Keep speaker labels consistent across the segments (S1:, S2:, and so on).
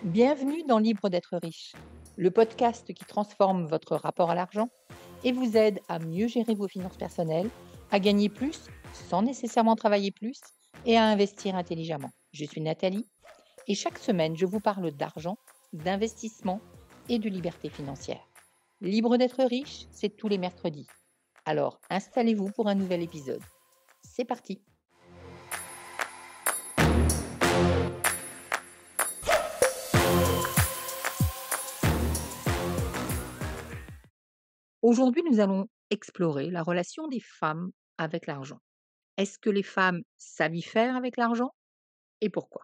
S1: Bienvenue dans Libre d'être riche, le podcast qui transforme votre rapport à l'argent et vous aide à mieux gérer vos finances personnelles, à gagner plus sans nécessairement travailler plus et à investir intelligemment. Je suis Nathalie et chaque semaine, je vous parle d'argent, d'investissement et de liberté financière. Libre d'être riche, c'est tous les mercredis. Alors, installez-vous pour un nouvel épisode. C'est parti. Aujourd'hui, nous allons explorer la relation des femmes avec l'argent. Est-ce que les femmes savent y faire avec l'argent et pourquoi?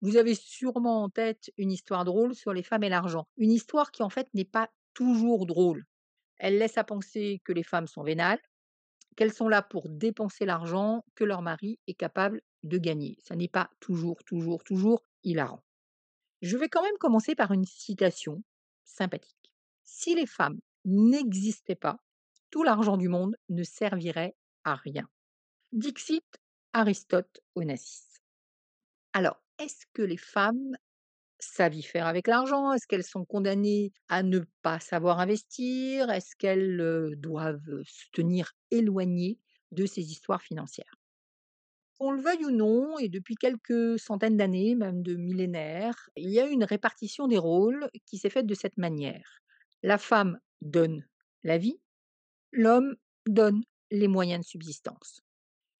S1: Vous avez sûrement en tête une histoire drôle sur les femmes et l'argent. Une histoire qui en fait n'est pas toujours drôle. Elle laisse à penser que les femmes sont vénales, qu'elles sont là pour dépenser l'argent que leur mari est capable de gagner. Ça n'est pas toujours hilarant. Je vais quand même commencer par une citation sympathique. Si les femmes n'existaient pas, tout l'argent du monde ne servirait à rien. Dixit Aristote Onassis. Alors, est-ce que les femmes savent y faire avec l'argent? Est-ce qu'elles sont condamnées à ne pas savoir investir? Est-ce qu'elles doivent se tenir éloignées de ces histoires financières? Qu'on le veuille ou non, et depuis quelques centaines d'années, même de millénaires, il y a une répartition des rôles qui s'est faite de cette manière. La femme donne la vie, l'homme donne les moyens de subsistance.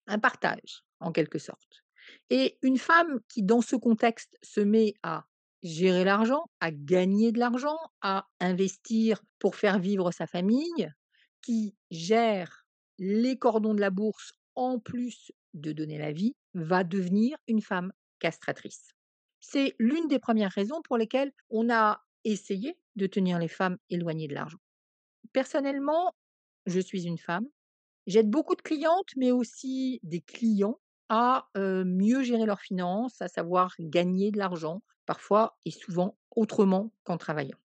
S1: Un partage, en quelque sorte. Et une femme qui, dans ce contexte, se met à gérer l'argent, à gagner de l'argent, à investir pour faire vivre sa famille, qui gère les cordons de la bourse en plus de donner la vie, va devenir une femme castratrice. C'est l'une des premières raisons pour lesquelles on a essayé de tenir les femmes éloignées de l'argent. Personnellement, je suis une femme. J'aide beaucoup de clientes, mais aussi des clients à, mieux gérer leurs finances, à savoir gagner de l'argent, parfois et souvent autrement qu'en travaillant.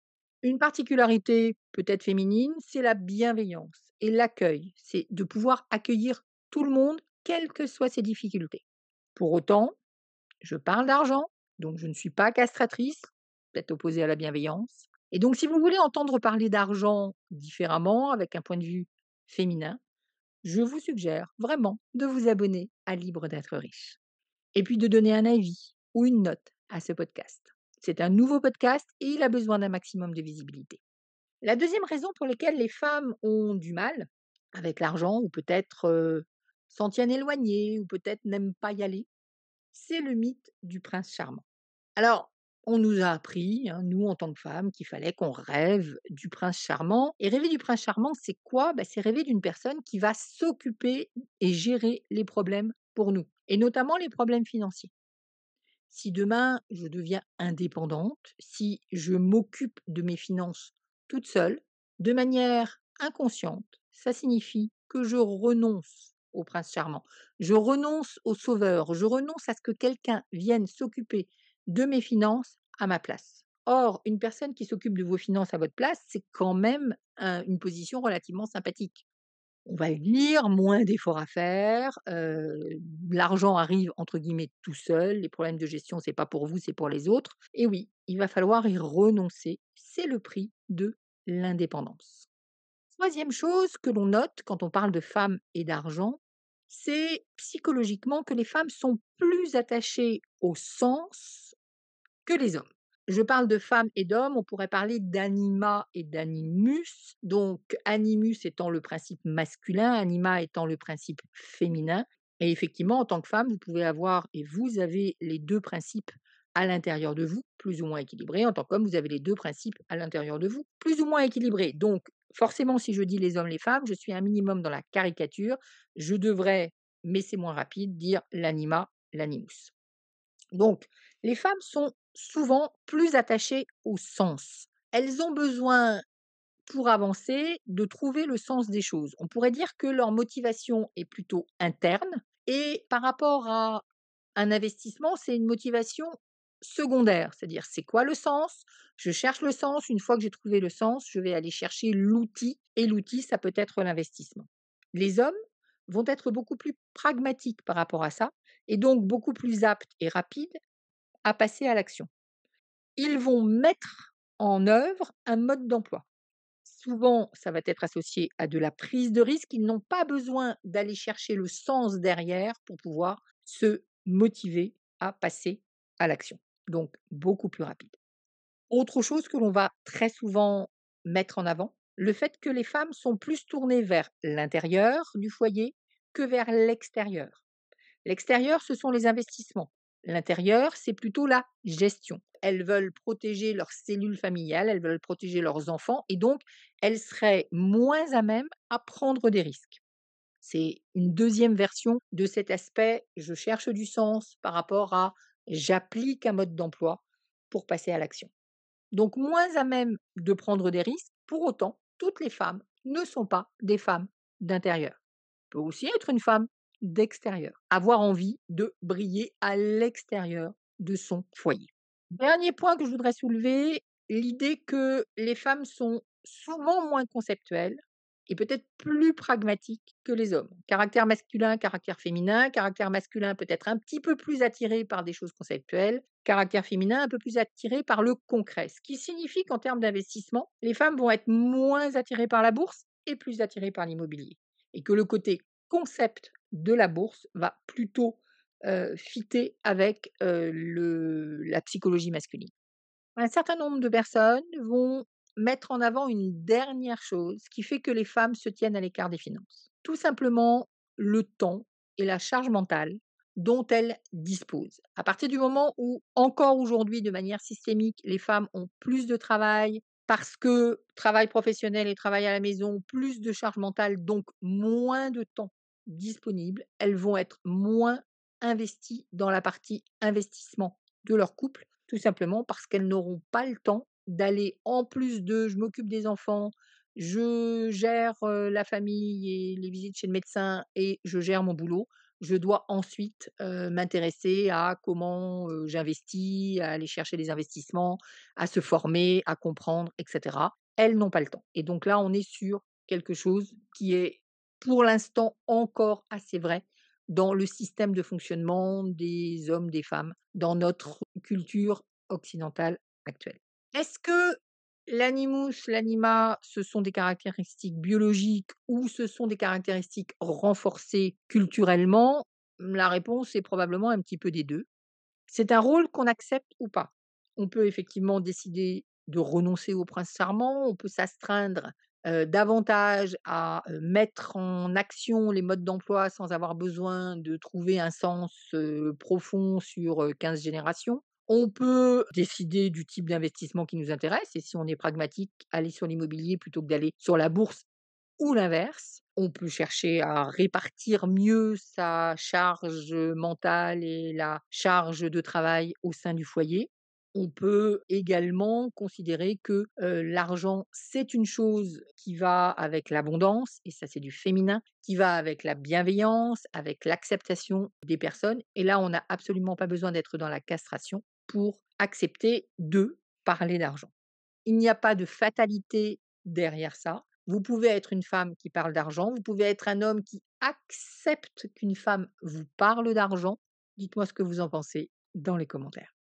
S1: Une particularité peut-être féminine, c'est la bienveillance et l'accueil. C'est de pouvoir accueillir tout le monde, quelles que soient ses difficultés. Pour autant, je parle d'argent, donc je ne suis pas castratrice, peut-être opposée à la bienveillance. Et donc si vous voulez entendre parler d'argent différemment, avec un point de vue féminin, je vous suggère vraiment de vous abonner à Libre d'être riche et puis de donner un avis ou une note à ce podcast. C'est un nouveau podcast et il a besoin d'un maximum de visibilité. La deuxième raison pour laquelle les femmes ont du mal avec l'argent ou peut-être s'en tiennent éloignées ou peut-être n'aiment pas y aller, c'est le mythe du prince charmant. Alors, on nous a appris, hein, nous en tant que femmes, qu'il fallait qu'on rêve du prince charmant. Et rêver du prince charmant, c'est quoi? C'est rêver d'une personne qui va s'occuper et gérer les problèmes pour nous, et notamment les problèmes financiers. Si demain je deviens indépendante, si je m'occupe de mes finances toute seule, de manière inconsciente, ça signifie que je renonce au prince charmant. Je renonce au sauveur, je renonce à ce que quelqu'un vienne s'occuper de mes finances à ma place. Or, une personne qui s'occupe de vos finances à votre place, c'est quand même une position relativement sympathique. On va le dire, moins d'efforts à faire, l'argent arrive entre guillemets «tout seul», les problèmes de gestion, c'est pas pour vous, c'est pour les autres et oui, il va falloir y renoncer, c'est le prix de l'indépendance. Troisième chose que l'on note quand on parle de femmes et d'argent, c'est psychologiquement que les femmes sont plus attachées au sens que les hommes. Je parle de femmes et d'hommes, on pourrait parler d'anima et d'animus. Donc, animus étant le principe masculin, anima étant le principe féminin. Et effectivement, en tant que femme, vous pouvez avoir, et vous avez les deux principes à l'intérieur de vous, plus ou moins équilibrés. En tant qu'homme, vous avez les deux principes à l'intérieur de vous, plus ou moins équilibrés. Donc, forcément, si je dis les hommes, les femmes, je suis un minimum dans la caricature. Je devrais, mais c'est moins rapide, dire l'anima, l'animus. Donc, les femmes sont souvent plus attachées au sens. Elles ont besoin, pour avancer, de trouver le sens des choses. On pourrait dire que leur motivation est plutôt interne et par rapport à un investissement, c'est une motivation secondaire. C'est-à-dire, c'est quoi le sens? Je cherche le sens. Une fois que j'ai trouvé le sens, je vais aller chercher l'outil et l'outil, ça peut être l'investissement. Les hommes vont être beaucoup plus pragmatiques par rapport à ça et donc beaucoup plus aptes et rapides à passer à l'action. ils vont mettre en œuvre un mode d'emploi. Souvent, ça va être associé à de la prise de risque. Ils n'ont pas besoin d'aller chercher le sens derrière pour pouvoir se motiver à passer à l'action. Donc, beaucoup plus rapide. Autre chose que l'on va très souvent mettre en avant, le fait que les femmes sont plus tournées vers l'intérieur du foyer que vers l'extérieur. L'extérieur, ce sont les investissements. L'intérieur, c'est plutôt la gestion. Elles veulent protéger leurs cellules familiales, elles veulent protéger leurs enfants et donc elles seraient moins à même à prendre des risques. C'est une deuxième version de cet aspect, je cherche du sens par rapport à j'applique un mode d'emploi pour passer à l'action. Donc moins à même de prendre des risques, pour autant, toutes les femmes ne sont pas des femmes d'intérieur. Peut aussi être une femme d'extérieur, avoir envie de briller à l'extérieur de son foyer. Dernier point que je voudrais soulever, l'idée que les femmes sont souvent moins conceptuelles et peut-être plus pragmatiques que les hommes. Caractère masculin, caractère féminin. Caractère masculin peut être un petit peu plus attiré par des choses conceptuelles. Caractère féminin un peu plus attiré par le concret. Ce qui signifie qu'en termes d'investissement, les femmes vont être moins attirées par la bourse et plus attirées par l'immobilier. Et que le côté concept de la bourse va plutôt fitter avec la psychologie masculine. Un certain nombre de personnes vont mettre en avant une dernière chose qui fait que les femmes se tiennent à l'écart des finances. Tout simplement le temps et la charge mentale dont elles disposent. À partir du moment où, encore aujourd'hui, de manière systémique, les femmes ont plus de travail, parce que travail professionnel et travail à la maison, plus de charge mentale, donc moins de temps disponible, elles vont être moins investies dans la partie investissement de leur couple, tout simplement parce qu'elles n'auront pas le temps d'aller en plus de je m'occupe des enfants, je gère, la famille et les visites chez le médecin et je gère mon boulot. Je dois ensuite, m'intéresser à comment, j'investis, à aller chercher des investissements, à se former, à comprendre et cetera. Elles n'ont pas le temps et donc là, on est sur quelque chose qui est, pour l'instant, encore assez vrai dans le système de fonctionnement des hommes, des femmes, dans notre culture occidentale actuelle. Est-ce que l'animus, l'anima, ce sont des caractéristiques biologiques ou ce sont des caractéristiques renforcées culturellement? La réponse est probablement un petit peu des 2. C'est un rôle qu'on accepte ou pas. On peut effectivement décider de renoncer au prince charmant, on peut s'astreindre, davantage à, mettre en action les modes d'emploi sans avoir besoin de trouver un sens, profond sur, 15 générations. On peut décider du type d'investissement qui nous intéresse et si on est pragmatique, aller sur l'immobilier plutôt que d'aller sur la bourse ou l'inverse. On peut chercher à répartir mieux sa charge mentale et la charge de travail au sein du foyer. On peut également considérer que, l'argent, c'est une chose qui va avec l'abondance et ça, c'est du féminin, qui va avec la bienveillance, avec l'acceptation des personnes et là, on n'a absolument pas besoin d'être dans la castration pour accepter de parler d'argent. Il n'y a pas de fatalité derrière ça. Vous pouvez être une femme qui parle d'argent, vous pouvez être un homme qui accepte qu'une femme vous parle d'argent. Dites-moi ce que vous en pensez dans les commentaires.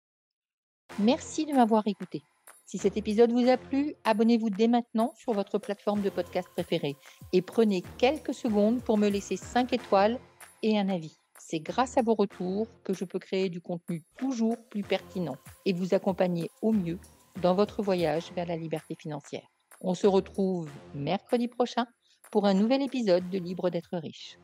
S1: Merci de m'avoir écouté. Si cet épisode vous a plu, abonnez-vous dès maintenant sur votre plateforme de podcast préférée et prenez quelques secondes pour me laisser 5 étoiles et un avis. C'est grâce à vos retours que je peux créer du contenu toujours plus pertinent et vous accompagner au mieux dans votre voyage vers la liberté financière. On se retrouve mercredi prochain pour un nouvel épisode de Libre d'être riche.